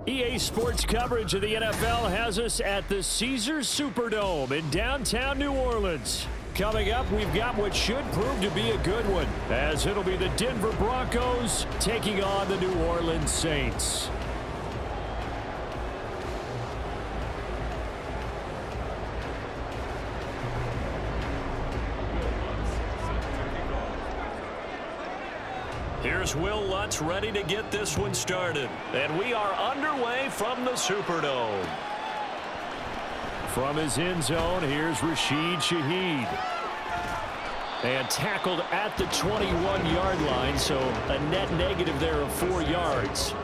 EA Sports coverage of the NFL has us at the Caesars Superdome in downtown New Orleans. Coming up, we've got what should prove to be a good one, as it'll be the Denver Broncos taking on the New Orleans Saints. Here's Will Lutz ready to get this one started. And we are underway from the Superdome. From his end zone, here's Rashid Shaheed. And tackled at the 21-yard line, so a net negative there of 4 yards.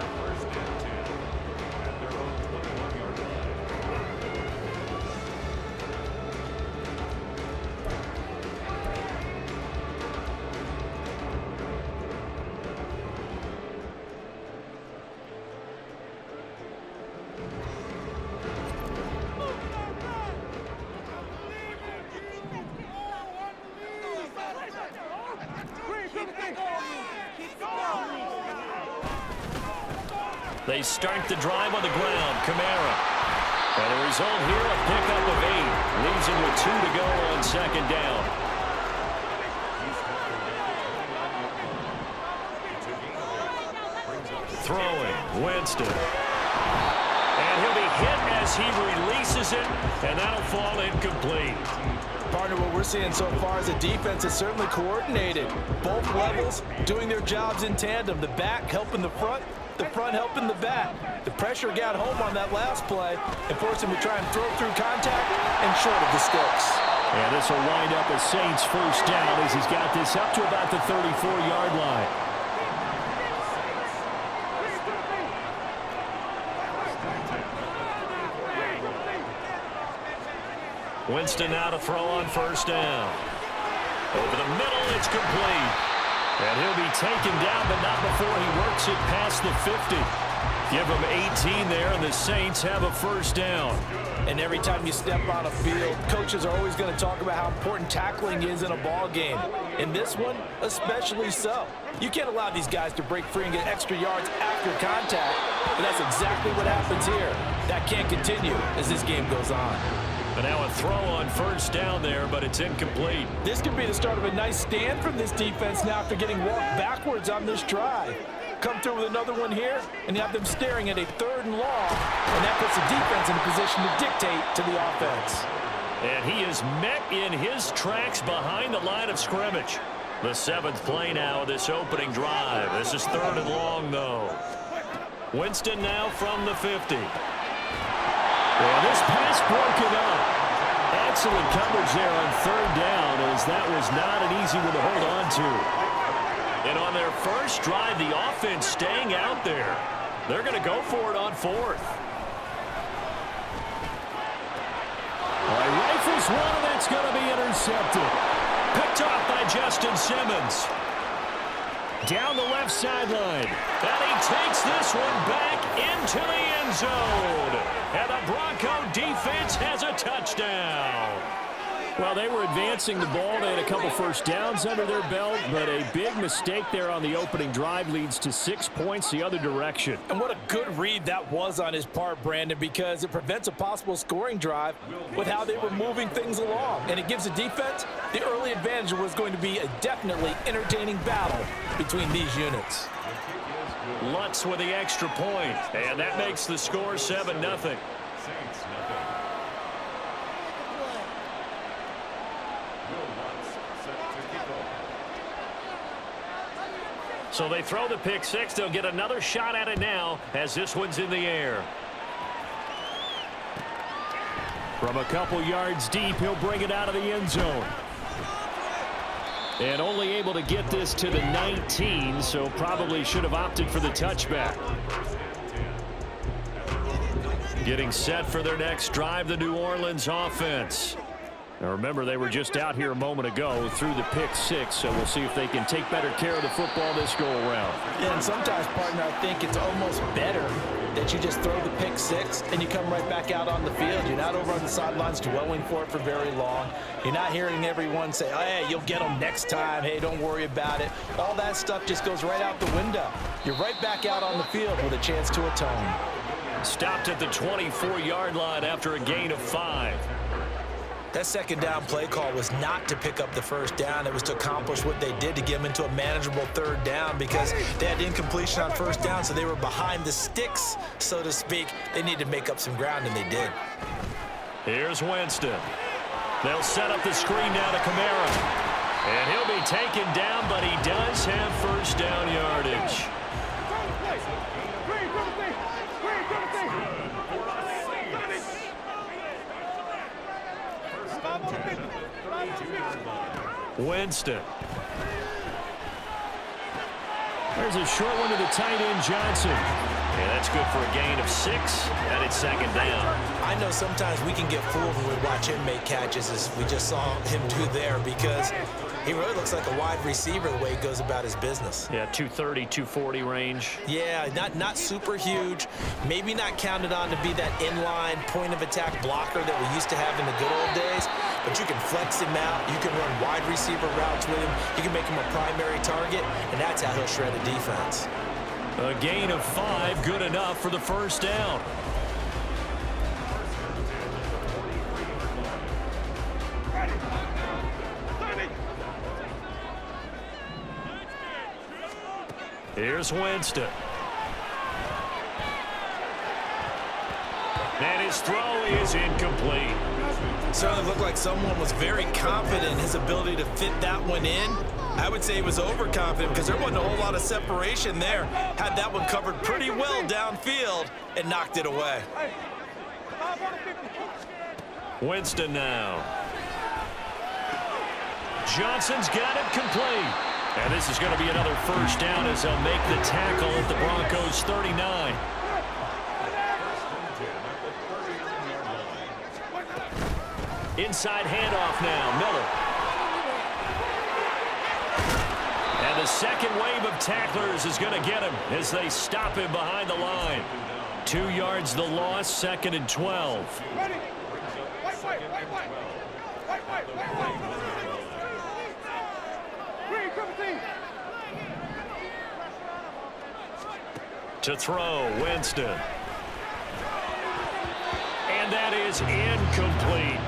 They start the drive on the ground. Kamara. And the result here, a pickup of 8. Leaves him with 2 to go on second down. Throwing. Winston. And he'll be hit as he releases it. And that'll fall incomplete. Partner, what we're seeing so far is the defense is certainly coordinated. Both levels doing their jobs in tandem. The back helping the front helping the back. The pressure got home on that last play and forced him to try and throw through contact and short of the sticks. And this will wind up a Saints first down as he's got this up to about the 34-yard line. Winston now to throw on first down. Over the middle, it's complete. And he'll be taken down, but not before he works it past the 50. Give him 18 there, and the Saints have a first down. And every time you step on a field, coaches are always going to talk about how important tackling is in a ball game. In this one, especially so. You can't allow these guys to break free and get extra yards after contact, but that's exactly what happens here. That can't continue as this game goes on. But now a throw on first down there, but it's incomplete. This could be the start of a nice stand from this defense now after getting walked backwards on this drive. Come through with another one here, and you have them staring at a 3rd and long, and that puts the defense in a position to dictate to the offense. And he is met in his tracks behind the line of scrimmage. The 7th play now of this opening drive. This is 3rd and long, though. Winston now from the 50. And this pass broken up. Excellent coverage there on 3rd down, as that was not an easy one to hold on to. And on their first drive, the offense staying out there. They're going to go for it on 4th. Rifles one, and it's going to be intercepted. Picked off by Justin Simmons. Down the left sideline. And he takes this one back into the end zone. And the Bronco defense has a touchdown. Well, they were advancing the ball. They had a couple first downs under their belt, but a big mistake there on the opening drive leads to 6 points the other direction. And what a good read that was on his part, Brandon, because it prevents a possible scoring drive with how they were moving things along. And it gives the defense the early advantage. Was going to be a definitely entertaining battle between these units. Lutz with the extra point, and that makes the score 7-0. So they throw the pick 6. They'll get another shot at it now as this one's in the air. From a couple yards deep, he'll bring it out of the end zone. And only able to get this to the 19, so probably should have opted for the touchback. Getting set for their next drive, the New Orleans offense. Now remember, they were just out here a moment ago through the pick 6, so we'll see if they can take better care of the football this go-around. Yeah, and sometimes, partner, I think it's almost better that you just throw the pick 6 and you come right back out on the field. You're not over on the sidelines dwelling for it for very long. You're not hearing everyone say, oh, hey, you'll get them next time. Hey, don't worry about it. All that stuff just goes right out the window. You're right back out on the field with a chance to atone. Stopped at the 24-yard line after a gain of 5. That second down play call was not to pick up the first down. It was to accomplish what they did to get them into a manageable third down because they had incompletion on first down, so they were behind the sticks, so to speak. They needed to make up some ground, and they did. Here's Winston. They'll set up the screen now to Kamara. And he'll be taken down, but he does have first down yardage. Winston. There's a short one to the tight end, Johnson. And that's good for a gain of 6, and it's second down. I know sometimes we can get fooled when we watch him make catches, as we just saw him do there, because he really looks like a wide receiver the way he goes about his business. Yeah, 230, 240 range. Yeah, not super huge. Maybe not counted on to be that inline point-of-attack blocker that we used to have in the good old days, but you can flex him out. You can run wide receiver routes with him. You can make him a primary target, and that's how he'll shred a defense. A gain of 5, good enough for the first down. Here's Winston. And his throw is incomplete. Certainly looked like someone was very confident in his ability to fit that one in. I would say he was overconfident because there wasn't a whole lot of separation there. Had that one covered pretty well downfield and knocked it away. Winston now. Johnson's got it complete. And this is going to be another first down as they'll make the tackle at the Broncos' 39. Inside handoff now, Miller. And the second wave of tacklers is going to get him as they stop him behind the line. 2 yards the loss, 2nd and 12. To throw, Winston. And that is incomplete.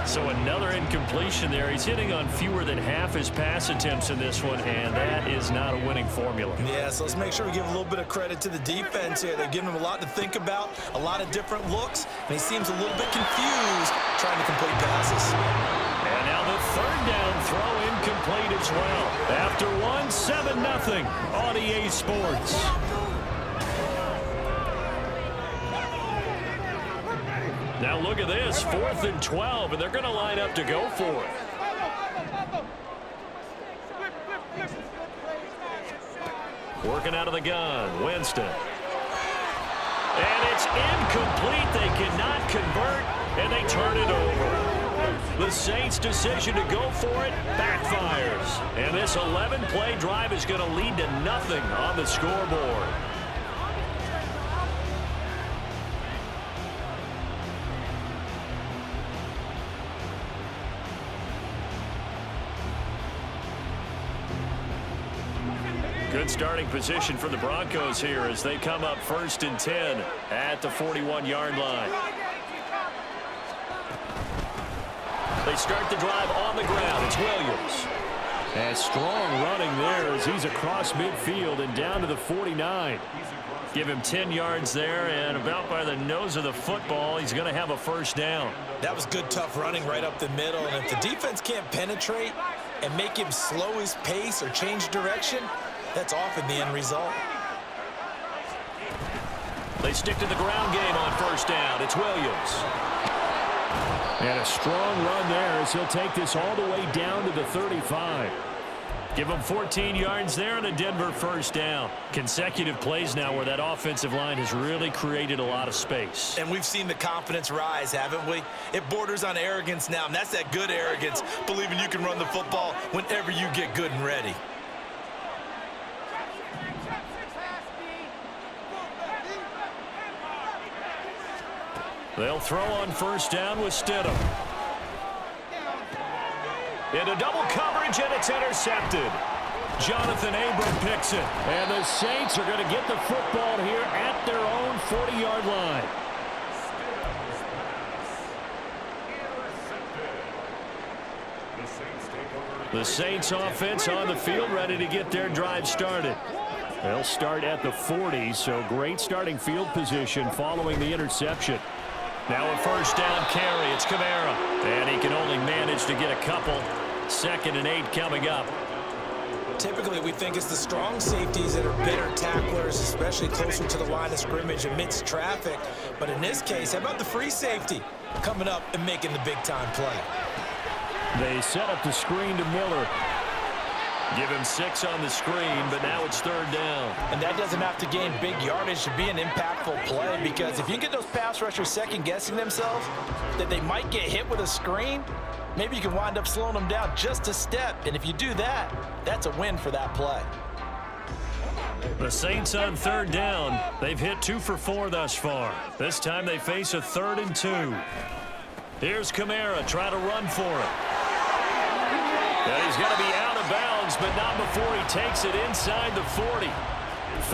So another incompletion there. He's hitting on fewer than half his pass attempts in this one, and that is not a winning formula. Yeah, so let's make sure we give a little bit of credit to the defense here. They're giving him a lot to think about, a lot of different looks, and he seems a little bit confused trying to complete passes. And now the third down throw incomplete as well. After 7-0 on EA Sports. Now look at this, 4th and 12, and they're going to line up to go for it. Working out of the gun, Winston. And it's incomplete. They cannot convert, and they turn it over. The Saints' decision to go for it backfires. And this 11-play drive is going to lead to nothing on the scoreboard. Good starting position for the Broncos here as they come up 1st and 10 at the 41-yard line. They start the drive on the ground. It's Williams. And strong running there as he's across midfield and down to the 49. Give him 10 yards there, and about by the nose of the football, he's going to have a first down. That was good, tough running right up the middle, and if the defense can't penetrate and make him slow his pace or change direction, that's often the end result. They stick to the ground game on first down. It's Williams. And a strong run there as he'll take this all the way down to the 35. Give him 14 yards there and a Denver first down. Consecutive plays now where that offensive line has really created a lot of space. And we've seen the confidence rise, haven't we? It borders on arrogance now, and that's that good arrogance, believing you can run the football whenever you get good and ready. They'll throw on first down with Stidham. Into double coverage, and it's intercepted. Jonathan Abram picks it. And the Saints are going to get the football here at their own 40-yard line. The Saints offense on the field, ready to get their drive started. They'll start at the 40, so great starting field position following the interception. Now a first down carry. It's Kamara. And he can only manage to get a couple. 2nd and 8 coming up. Typically, we think it's the strong safeties that are better tacklers, especially closer to the line of scrimmage amidst traffic. But in this case, how about the free safety coming up and making the big-time play? They set up the screen to Miller. Give him 6 on the screen, but now it's 3rd down. And that doesn't have to gain big yardage to be an impactful play, because if you get those pass rushers second-guessing themselves that they might get hit with a screen, maybe you can wind up slowing them down just a step. And if you do that, that's a win for that play. The Saints on 3rd down. They've hit 2 for 4 thus far. This time they face a 3rd and 2. Here's Kamara trying to run for it. And he's going to be out of bounds, but not before he takes it inside the 40.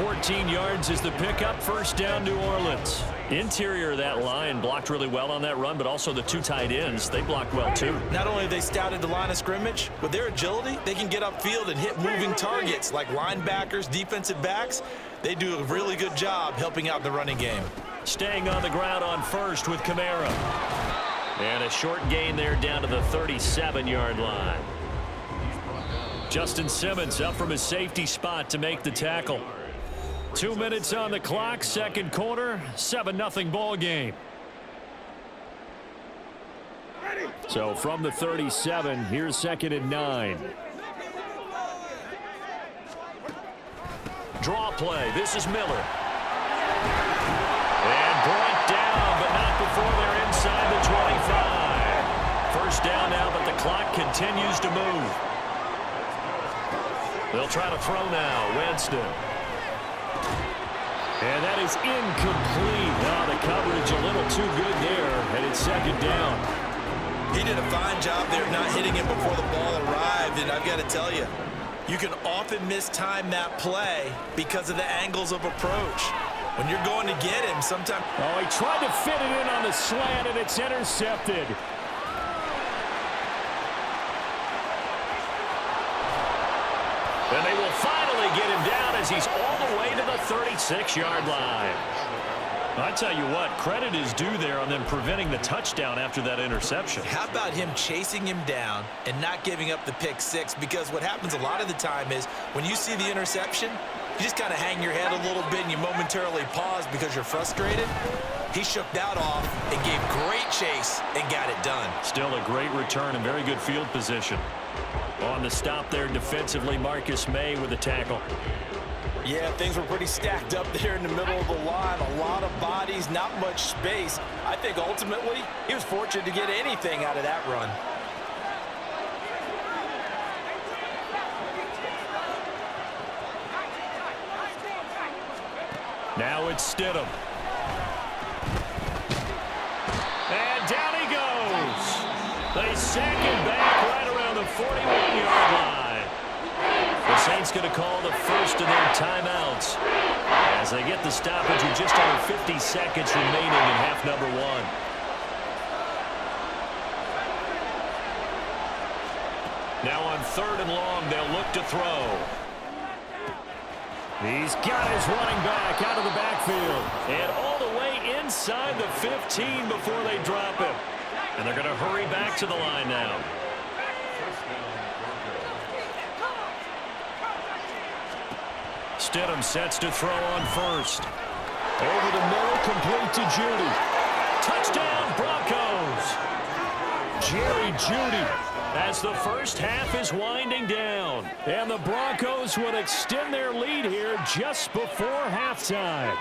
14 yards is the pickup. 1st down, New Orleans. Interior of that line blocked really well on that run, but also the 2 tight ends, they blocked well too. Not only have they scouted the line of scrimmage, with their agility, they can get upfield and hit moving targets like linebackers, defensive backs. They do a really good job helping out the running game. Staying on the ground on 1st with Kamara. And a short gain there down to the 37-yard line. Justin Simmons up from his safety spot to make the tackle. 2 minutes on the clock, 2nd quarter, 7-0 ball game. So from the 37, here's 2nd and 9. Draw play. This is Miller. And brought down, but not before they're inside the 25. 1st down now, but the clock continues to move. They'll try to throw now. Winston. And that is incomplete. Now the coverage a little too good there, and it's 2nd down. He did a fine job there not hitting it before the ball arrived, and I've got to tell you, you can often mistime that play because of the angles of approach. When you're going to get him, sometimes... Oh, he tried to fit it in on the slant, and it's intercepted. And they will finally get him down as he's all the way to the 36-yard line. I tell you what, credit is due there on them preventing the touchdown after that interception. How about him chasing him down and not giving up the pick 6? Because what happens a lot of the time is when you see the interception, you just kind of hang your head a little bit and you momentarily pause because you're frustrated. He shook that off and gave great chase and got it done. Still a great return and very good field position. On the stop there defensively, Marcus May with the tackle. Yeah, things were pretty stacked up there in the middle of the line. A lot of bodies, not much space. I think ultimately he was fortunate to get anything out of that run. Now it's Stidham. And down he goes. They sack him back right around the 41-yard line. The Saints going to call the first of their timeouts as they get the stoppage with just under 50 seconds remaining in half number 1. Now on 3rd and long, they'll look to throw. He's got his running back out of the backfield and all the way inside the 15 before they drop him. And they're going to hurry back to the line now. Stidham sets to throw on 1st. Over the middle, complete to Judy. Touchdown, Broncos. Jerry Judy as the first half is winding down. And the Broncos would extend their lead here just before halftime.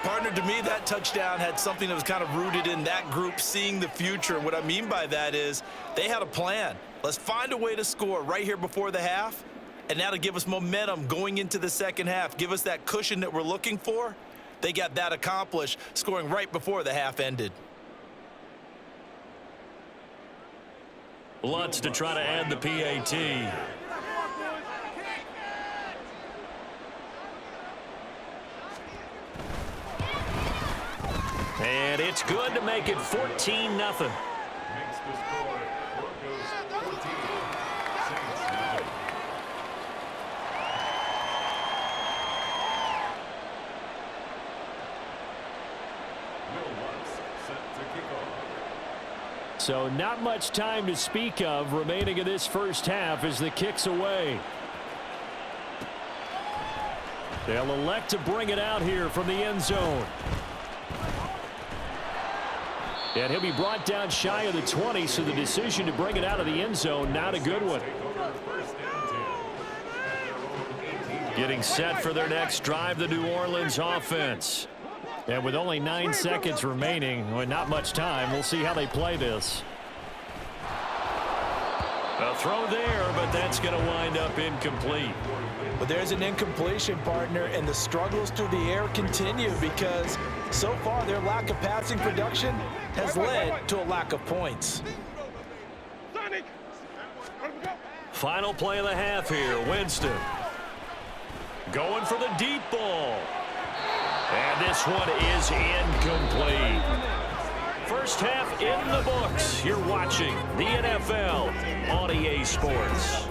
Partner, to me, that touchdown had something that was kind of rooted in that group seeing the future. What I mean by that is they had a plan. Let's find a way to score right here before the half, and that'll give us momentum going into the second half, give us that cushion that we're looking for. They got that accomplished, scoring right before the half ended. Lutz to try to add the PAT. And it's good to make it 14-0. So not much time to speak of remaining in this first half as the kick's away. They'll elect to bring it out here from the end zone. And he'll be brought down shy of the 20, so the decision to bring it out of the end zone, not a good one. Getting set for their next drive, the New Orleans offense. And with only 9 seconds remaining, well, not much time, we'll see how they play this. A throw there, but that's going to wind up incomplete. But there's an incompletion, partner, and the struggles through the air continue because so far their lack of passing production has led to a lack of points. Final play of the half here, Winston. Going for the deep ball. And this one is incomplete. First half in the books. You're watching the NFL on EA Sports.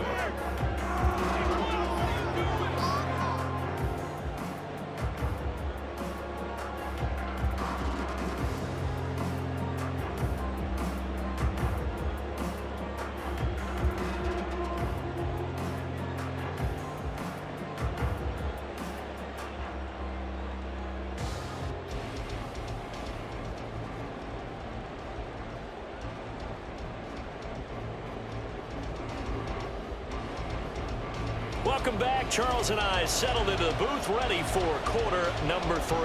Welcome back. Charles and I settled into the booth ready for quarter number 3.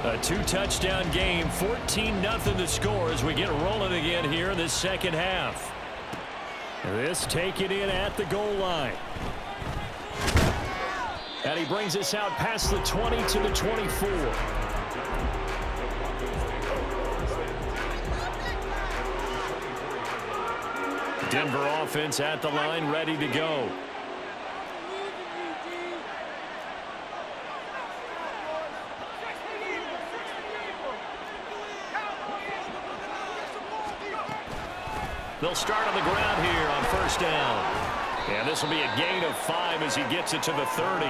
A 2-touchdown game, 14-0 the score as we get rolling again here in this second half. This taken in at the goal line. And he brings us out past the 20 to the 24. Denver offense at the line, ready to go. They'll start on the ground here on first down. And this will be a gain of 5 as he gets it to the 30.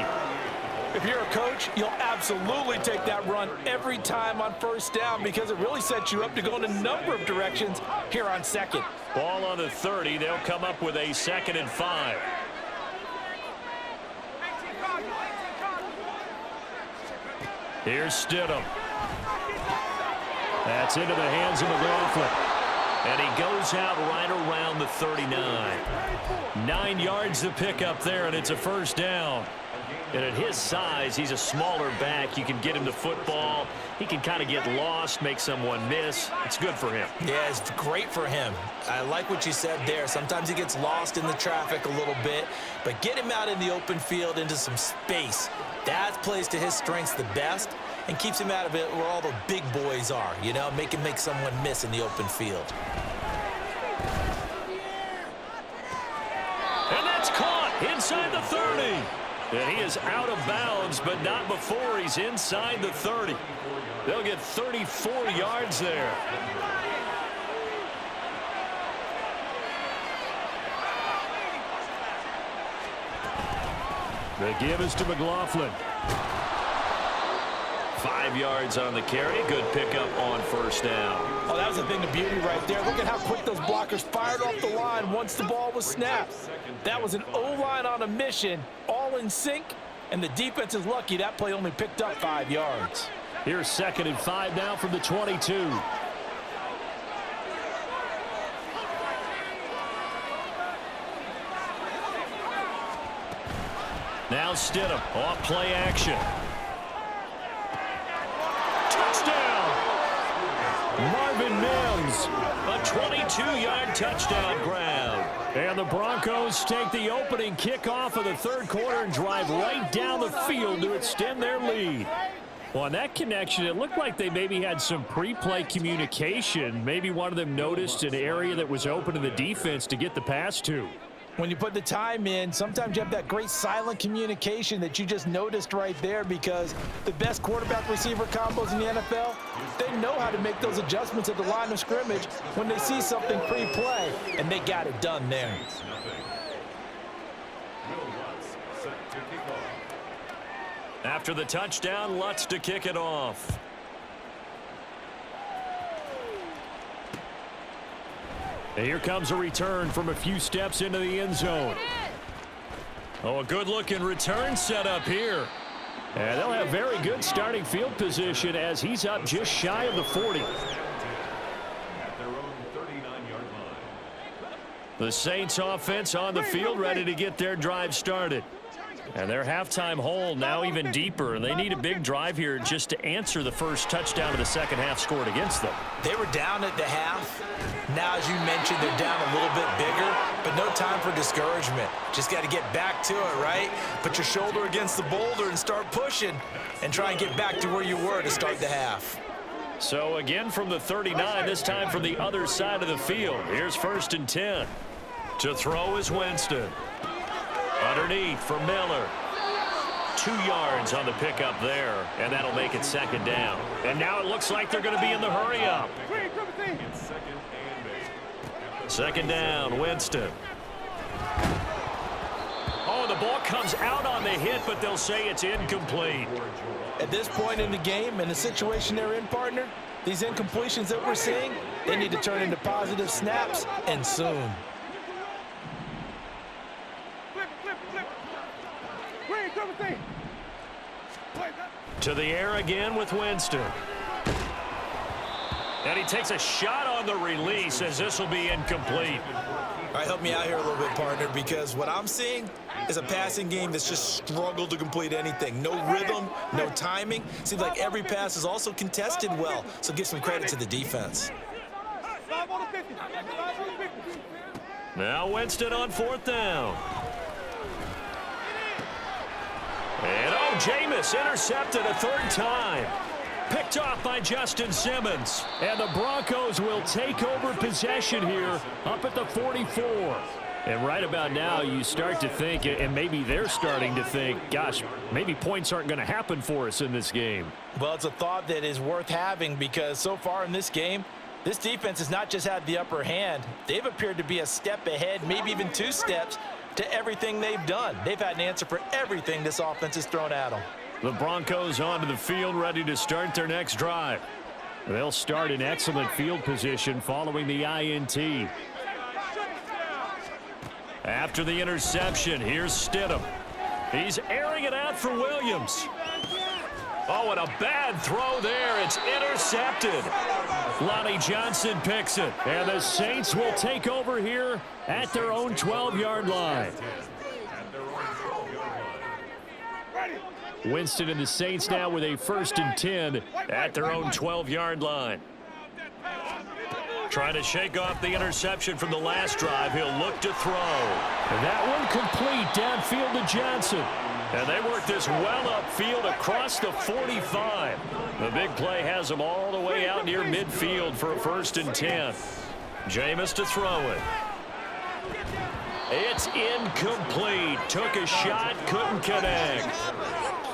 If you're a coach, you'll absolutely take that run every time on first down because it really sets you up to go in a number of directions here on second. Ball on the 30. They'll come up with a 2nd and 5. Here's Stidham. That's into the hands of McLaughlin. And he goes out right around the 39. 9 yards to pick up there, and it's a first down. And at his size, he's a smaller back. You can get him the football. He can kind of get lost, make someone miss. It's good for him. Yeah, it's great for him. I like what you said there. Sometimes he gets lost in the traffic a little bit, but get him out in the open field into some space. That plays to his strengths the best and keeps him out of it where all the big boys are, you know, make someone miss in the open field. And that's caught inside the 30. And he is out of bounds, but not before he's inside the 30. They'll get 34 yards there. The give is to McLaughlin. 5 yards on the carry. Good pickup on first down. Oh, that was a thing of beauty right there. Look at how quick those blockers fired off the line once the ball was snapped. That was an O-line on a mission, all in sync, and the defense is lucky that play only picked up 5 yards. Here's 2nd and 5 now from the 22. Now Stidham off play action. Marvin Mims. A 22-yard touchdown grab. And the Broncos take the opening kickoff of the third quarter and drive right down the field to extend their lead. Well, on that connection, it looked like they maybe had some pre-play communication. Maybe one of them noticed an area that was open to the defense to get the pass to. When you put the time in, sometimes you have that great silent communication that you just noticed right there, because the best quarterback-receiver combos in the NFL, they know how to make those adjustments at the line of scrimmage when they see something pre-play, and they got it done there. After the touchdown, Lutz to kick it off. And here comes a return from a few steps into the end zone. Oh, a good-looking return set up here. And they'll have very good starting field position as he's up just shy of the 40. The Saints offense on the field ready to get their drive started. And their halftime hole now even deeper, and they need a big drive here just to answer the first touchdown of the second half scored against them. They were down at the half. Now, as you mentioned, they're down a little bit bigger, but no time for discouragement. Just got to get back to it, right? Put your shoulder against the boulder and start pushing and try and get back to where you were to start the half. So again from the 39, this time from the other side of the field. Here's 1st and 10. To throw is Winston. Underneath for Miller. 2 yards on the pickup there, and that'll make it 2nd down. And now it looks like they're going to be in the hurry up. 2nd down, Winston. Oh, the ball comes out on the hit, but they'll say it's incomplete. At this point in the game, in the situation they're in, partner, these incompletions that we're seeing, they need to turn into positive snaps, and soon. To the air again with Winston. And he takes a shot on the release as this will be incomplete. All right, help me out here a little bit, partner, because what I'm seeing is a passing game that's just struggled to complete anything. No rhythm, no timing. Seems like every pass is also contested well, so give some credit to the defense. Now Winston on 4th down. And oh, Jameis intercepted a 3rd time. Picked off by Justin Simmons. And the Broncos will take over possession here up at the 44. And right about now, you start to think, and maybe they're starting to think, gosh, maybe points aren't going to happen for us in this game. Well, it's a thought that is worth having, because so far in this game, this defense has not just had the upper hand. They've appeared to be a step ahead, maybe even 2 steps, to everything they've done. They've had an answer for everything this offense has thrown at them. The Broncos onto the field, ready to start their next drive. They'll start in excellent field position following the INT. After the interception, here's Stidham. He's airing it out for Williams. Oh, and a bad throw there. It's intercepted. Lonnie Johnson picks it. And the Saints will take over here at their own 12-yard line. Winston and the Saints now with a 1st and 10 at their own 12-yard line. Trying to shake off the interception from the last drive. He'll look to throw. And that one complete downfield to Johnson. And they work this well upfield across the 45. The big play has them all the way out near midfield for a 1st and 10. Jameis to throw it. It's incomplete. Took a shot, couldn't connect.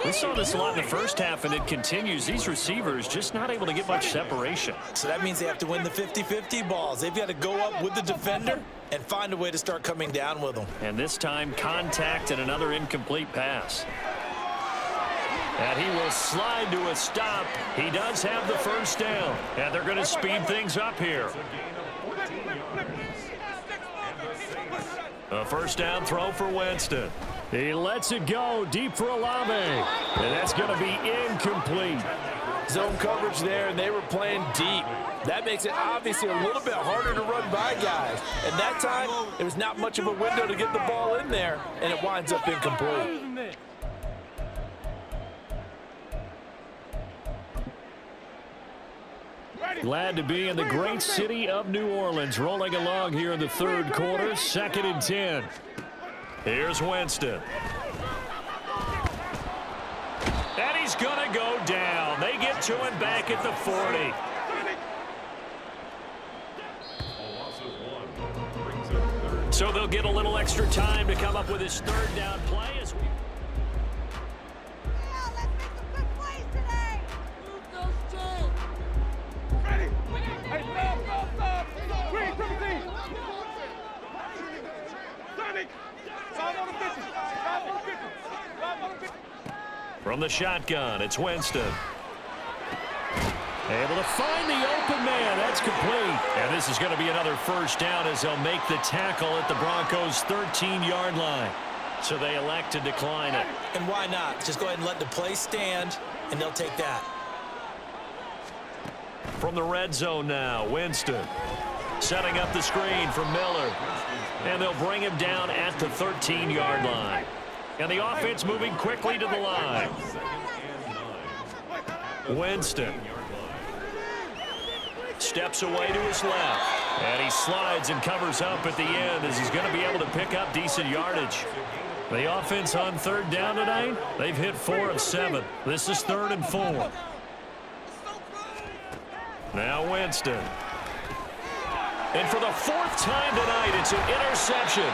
We saw this a lot in the first half, and it continues. These receivers just not able to get much separation. So that means they have to win the 50-50 balls. They've got to go up with the defender and find a way to start coming down with them. And this time, contact and another incomplete pass. And he will slide to a stop. He does have the 1st down. And they're going to speed things up here. A 1st down throw for Winston. He lets it go deep for Olave. And that's going to be incomplete. Zone coverage there, and they were playing deep. That makes it obviously a little bit harder to run by guys. And that time, there was not much of a window to get the ball in there, and it winds up incomplete. Glad to be in the great city of New Orleans, rolling along here in the 3rd quarter, 2nd and 10. Here's Winston. And he's going to go down. They get to him back at the 40. So they'll get a little extra time to come up with his third down play. From the shotgun, it's Winston. Able to find the open man. That's complete. And this is going to be another first down as they'll make the tackle at the Broncos' 13-yard line. So they elect to decline it. And why not? Just go ahead and let the play stand, and they'll take that. From the red zone now, Winston. Setting up the screen for Miller. And they'll bring him down at the 13-yard line. And the offense moving quickly to the line. Winston steps away to his left. And he slides and covers up at the end as he's going to be able to pick up decent yardage. The offense on third down tonight, they've hit 4 of 7. This is 3rd and 4. Now Winston. And for the 4th time tonight, it's an interception.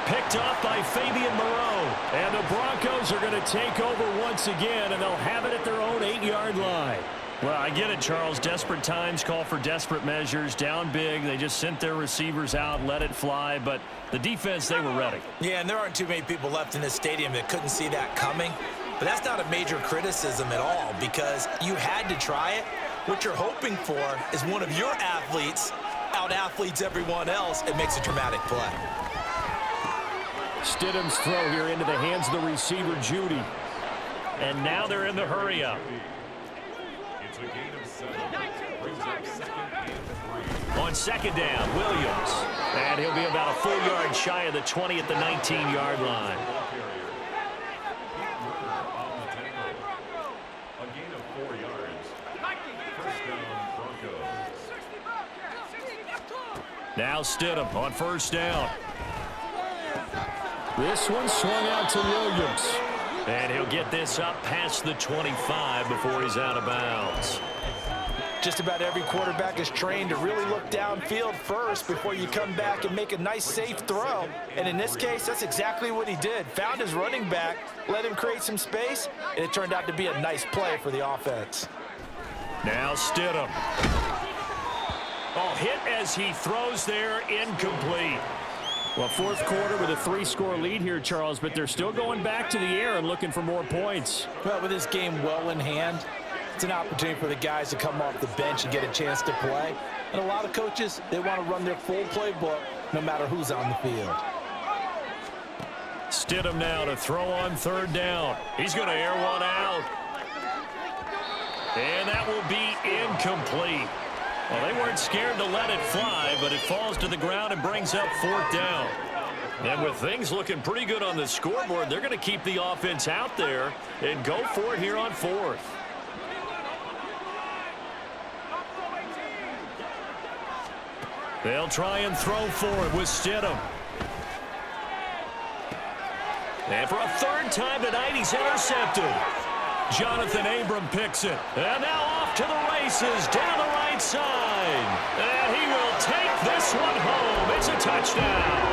Picked up by Fabian Moreau. And the Broncos are going to take over once again, and they'll have it at their own 8-yard line. Well, I get it, Charles. Desperate times call for desperate measures. Down big. They just sent their receivers out, let it fly. But the defense, they were ready. Yeah, and there aren't too many people left in this stadium that couldn't see that coming. But that's not a major criticism at all because you had to try it. What you're hoping for is one of your athletes out-athletes everyone else and makes a dramatic play. Stidham's throw here into the hands of the receiver, Judy. And now they're in the hurry-up. It's a gain of 7. Brings up 2nd and 3. On 2nd down, Williams. And he'll be about a full yard shy of the 20 at the 19-yard line. A gain of 4 yards. First down, Broncos. Now Stidham on 1st down. This one swung out to Williams. And he'll get this up past the 25 before he's out of bounds. Just about every quarterback is trained to really look downfield first before you come back and make a nice, safe throw. And in this case, that's exactly what he did. Found his running back, let him create some space, and it turned out to be a nice play for the offense. Now Stidham. Oh, hit as he throws there, incomplete. Well, 4th quarter with a 3-score lead here, Charles, but they're still going back to the air and looking for more points. Well, with this game well in hand, it's an opportunity for the guys to come off the bench and get a chance to play. And a lot of coaches, they want to run their full playbook no matter who's on the field. Stidham now to throw on 3rd down. He's going to air one out. And that will be incomplete. Well, they weren't scared to let it fly, but it falls to the ground and brings up 4th down. And with things looking pretty good on the scoreboard, they're going to keep the offense out there and go for it here on 4th. They'll try and throw for it with Stidham. And for a 3rd time tonight, he's intercepted. Jonathan Abram picks it. And now off to the races down the right side. And he will take this one home. It's a touchdown.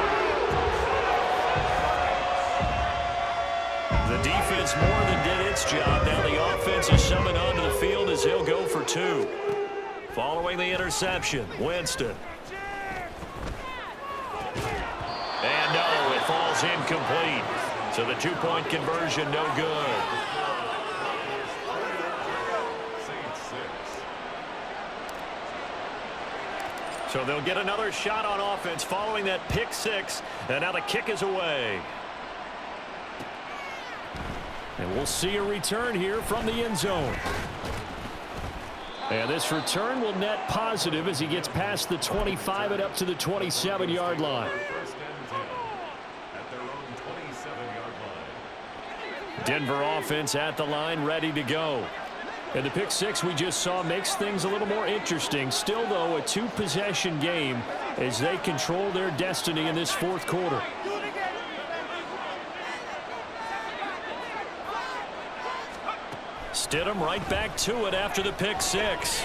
The defense more than did its job. Now the offense is summoned onto the field as he'll go for 2. Following the interception, Winston. And no, it falls incomplete. So the 2-point conversion no good. So they'll get another shot on offense following that pick 6. And now the kick is away. And we'll see a return here from the end zone. And this return will net positive as he gets past the 25 and up to the 27-yard line. First and 10 at their own 27-yard line. Denver offense at the line, ready to go. And the pick 6 we just saw makes things a little more interesting. Still, though, a 2-possession game as they control their destiny in this 4th quarter. Stidham right back to it after the pick six.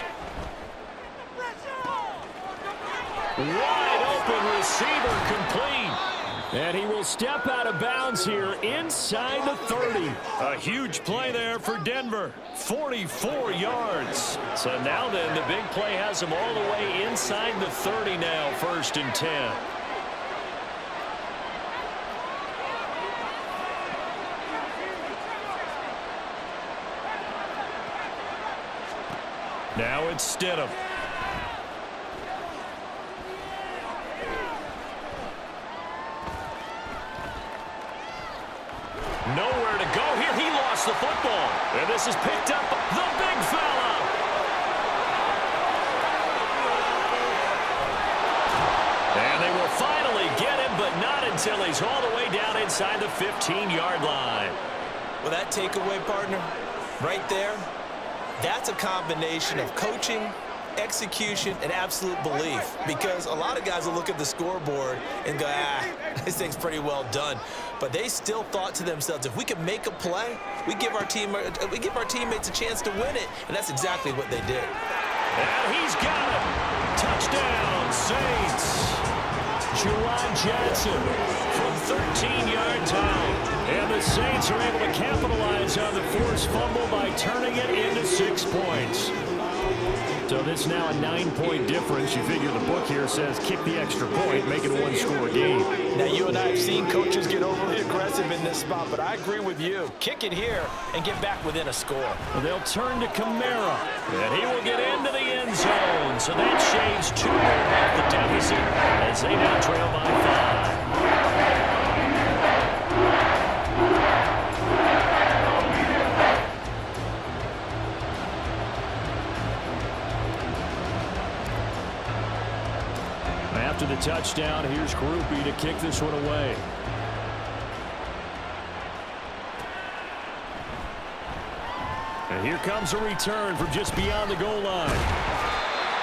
Wide open receiver complete. And he will step out of bounds here inside the 30. A huge play there for Denver. 44 yards. So now then, the big play has him all the way inside the 30 now, 1st and 10. Now it's Stidham. Nowhere to go here. He lost the football. And this is picked up. The big fella. And they will finally get him, but not until he's all the way down inside the 15-yard line. Well, that takeaway, partner, right there, that's a combination of coaching, execution, and absolute belief. Because a lot of guys will look at the scoreboard and go, this thing's pretty well done. But they still thought to themselves, if we can make a play, we give our teammates a chance to win it. And that's exactly what they did. And he's got it. Touchdown, Saints. Juwan Johnson from 13 yards out. And the Saints are able to capitalize on the forced fumble by turning it into 6 points. So this now a 9-point difference. You figure the book here says kick the extra point, make it a one-score game. Now, you and I have seen coaches get overly aggressive in this spot, but I agree with you. Kick it here and get back within a score. Well, they'll turn to Kamara, and he will get into the end zone. So that shaves 2 off the deficit as they now trail by 5. After the touchdown, here's Groupie to kick this one away. And here comes a return from just beyond the goal line.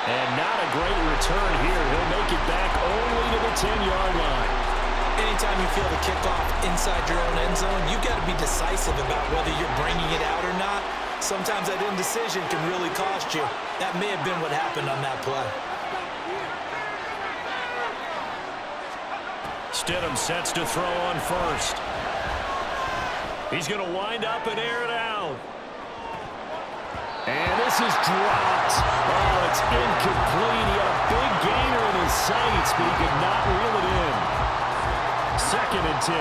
And not a great return here. He'll make it back only to the 10-yard line. Anytime you feel the kickoff inside your own end zone, you've got to be decisive about whether you're bringing it out or not. Sometimes that indecision can really cost you. That may have been what happened on that play. Stidham sets to throw on first. He's going to wind up and air it out. And this is dropped. Oh, it's incomplete. He had a big gainer in his sights, but he could not reel it in. 2nd and 10.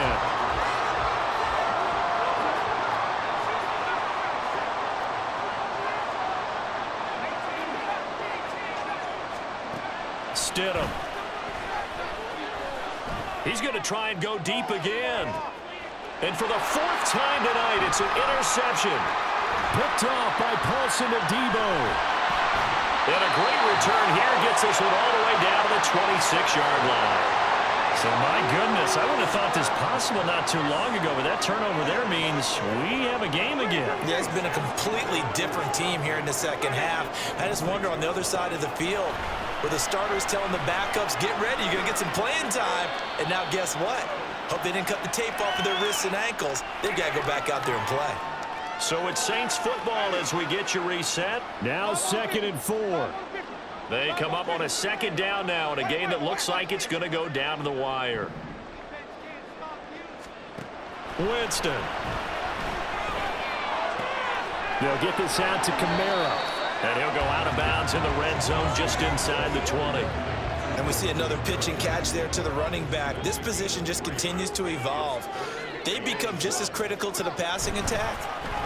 Stidham. He's going to try and go deep again. And for the 4th time tonight, it's an interception. Picked off by Paulson Adebo. And a great return here gets this one all the way down to the 26-yard line. So, my goodness, I would have thought this possible not too long ago, but that turnover there means we have a game again. Yeah, it's been a completely different team here in the second half. I just wonder on the other side of the field, where the starters telling the backups, get ready, you're going to get some playing time. And now guess what? Hope they didn't cut the tape off of their wrists and ankles. They've got to go back out there and play. So it's Saints football as we get you reset. Now 2nd and 4. They come up on a 2nd down now in a game that looks like it's going to go down to the wire. Winston. They'll get this out to Kamara. And he'll go out of bounds in the red zone just inside the 20. And we see another pitch and catch there to the running back. This position just continues to evolve. They become just as critical to the passing attack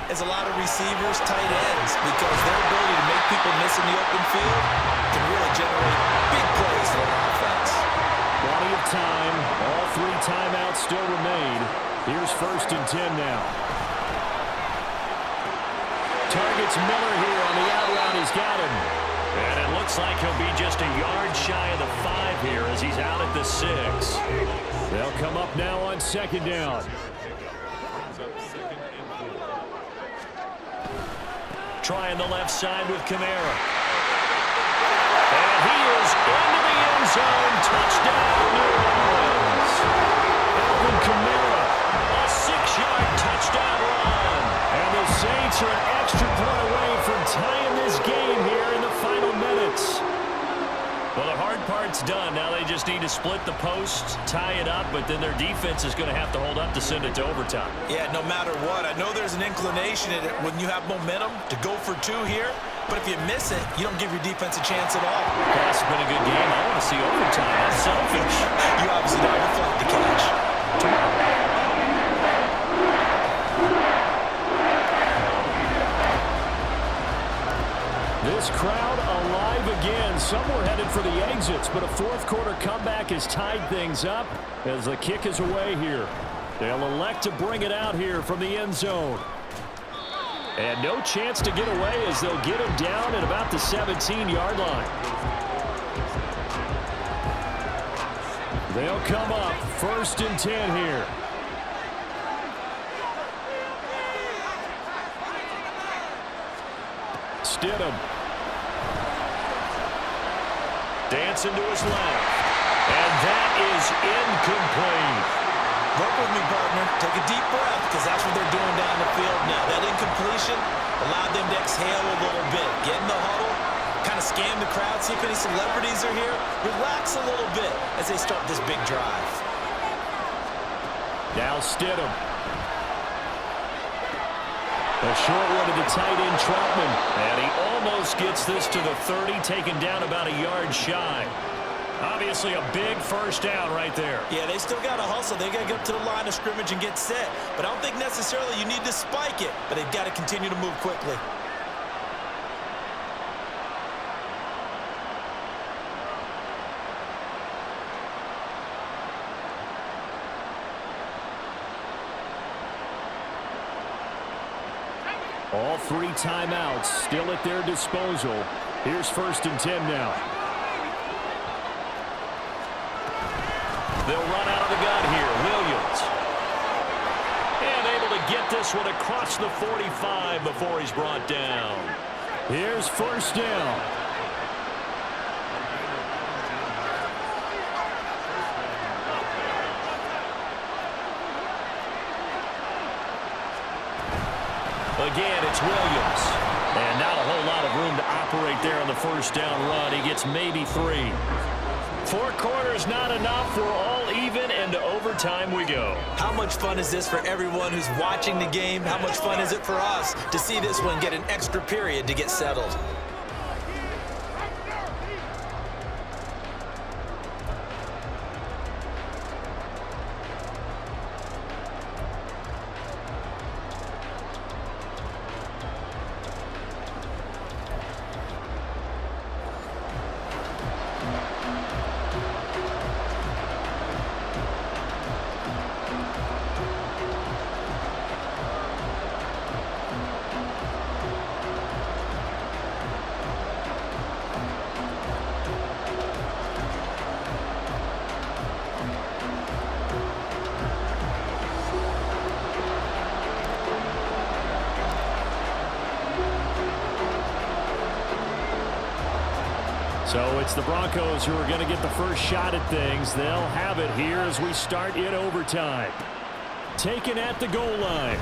as a lot of receivers, tight ends, because their ability to make people miss in the open field can really generate big plays for an offense. Plenty of time. All 3 timeouts still remain. Here's 1st and 10 now. Targets Miller here on the out route. He's got him. And it looks like he'll be just a yard shy of the 5 here as he's out at the 6. They'll come up now on 2nd down. Trying the left side with Kamara. And he is into the end zone. Touchdown, New Orleans. Alvin Kamara, a 6-yard touchdown run. And the Saints are an extra to split the posts, tie it up, but then their defense is going to have to hold up to send it to overtime. Yeah, no matter what. I know there's an inclination in it when you have momentum to go for two here, but if you miss it, you don't give your defense a chance at all. That's been a good game. I want to see overtime. That's selfish. You obviously don't have a flag to catch. This crowd alive again. Some were headed for the exits, but a fourth quarter comeback has tied things up as the kick is away here. They'll elect to bring it out here from the end zone. And no chance to get away as they'll get him down at about the 17-yard line. They'll come up 1st and 10 here. Stidham. Dancing to his left. And that is incomplete. Work with me, partner. Take a deep breath, because that's what they're doing down the field now. That incompletion allowed them to exhale a little bit. Get in the huddle, kind of scan the crowd, see if any celebrities are here. Relax a little bit as they start this big drive. Now Stidham. A short one to the tight end, Troutman. And he almost gets this to the 30, taken down about a yard shy. Obviously a big first down right there. Yeah, they still got to hustle. They got to get up to the line of scrimmage and get set. But I don't think necessarily you need to spike it, but they've got to continue to move quickly. All 3 timeouts still at their disposal. Here's 1st and 10 now. They'll run out of the gun here. Williams. And able to get this one across the 45 before he's brought down. Here's 1st down. Again, it's Williams. And not a whole lot of room to operate there on the first down run. He gets maybe 3. 4 quarters not enough. We're all even, and to overtime we go. How much fun is this for everyone who's watching the game? How much fun is it for us to see this one get an extra period to get settled? So it's the Broncos who are going to get the first shot at things. They'll have it here as we start in overtime. Taken at the goal line.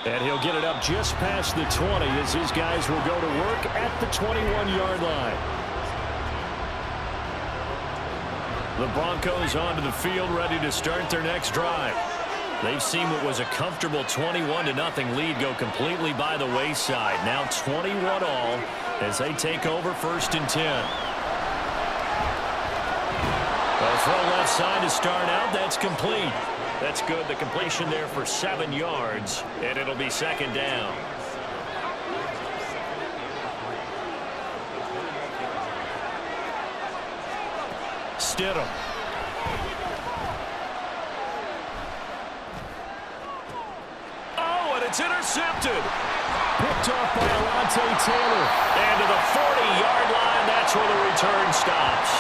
And he'll get it up just past the 20 as his guys will go to work at the 21-yard line. The Broncos onto the field ready to start their next drive. They've seen what was a comfortable 21-0 lead go completely by the wayside. Now 21 all as they take over 1st and 10. Well, throw left side to start out. That's complete. That's good. The completion there for 7 yards, and it'll be 2nd down. Stidham. Oh, and it's intercepted. Picked off by Alontae Taylor. And to the 40-yard line, that's where the return stops.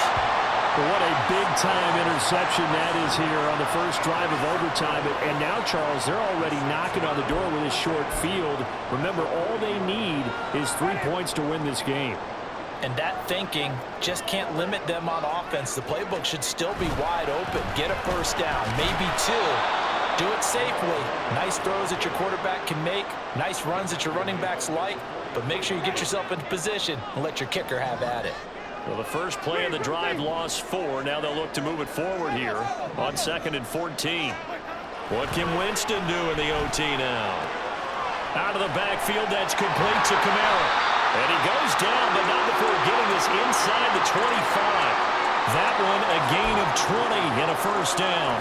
What a big-time interception that is here on the first drive of overtime. And now, Charles, they're already knocking on the door with this short field. Remember, all they need is 3 points to win this game. And that thinking just can't limit them on offense. The playbook should still be wide open. Get a first down, maybe 2. Do it safely. Nice throws that your quarterback can make. Nice runs that your running backs like. But make sure you get yourself into position and let your kicker have at it. Well, the first play of the drive lost 4. Now they'll look to move it forward here on 2nd and 14. What can Winston do in the OT now? Out of the backfield, that's complete to Kamara. And he goes down, but not before getting this inside the 25. That one a gain of 20 and a first down.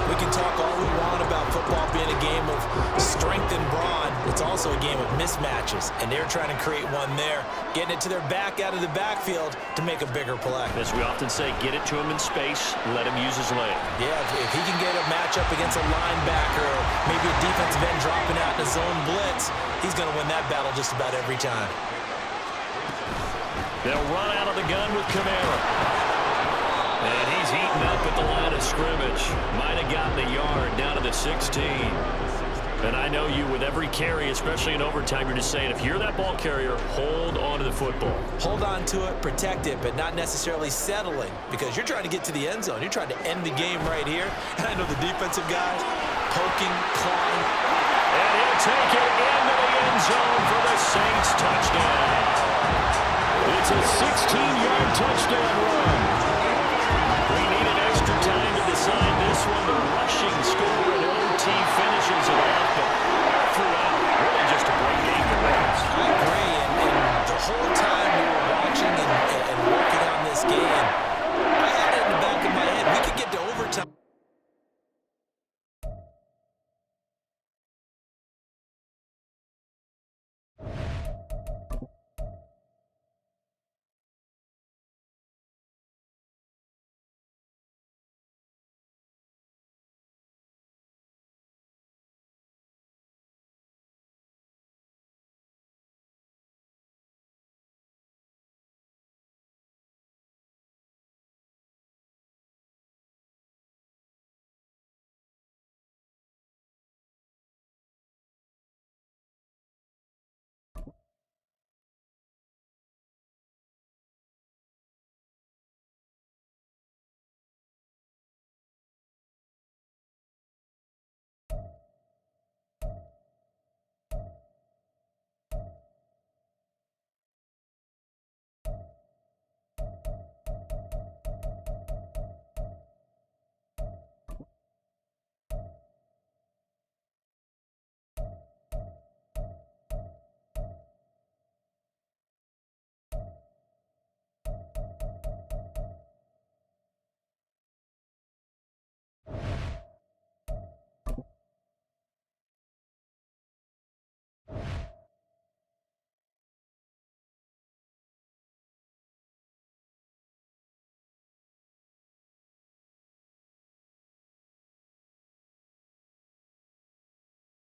We can talk all we want about football being a game of strength and brawn. It's also a game of mismatches, and they're trying to create one there, getting it to their back out of the backfield to make a bigger play. As we often say, get it to him in space, let him use his leg. Yeah, if he can get a matchup against a linebacker or maybe a defensive end dropping out in a zone blitz, he's going to win that battle just about every time. They'll run out of the gun with Kamara. And he's eaten up at the line of scrimmage. Might have gotten a yard down to the 16. And I know you, with every carry, especially in overtime, you're just saying, if you're that ball carrier, hold on to the football. Hold on to it, protect it, but not necessarily settling, because you're trying to get to the end zone. You're trying to end the game right here. And I know the defensive guys poking, clawing. And he'll take it into the end zone for the Saints touchdown. It's a 16-yard touchdown run.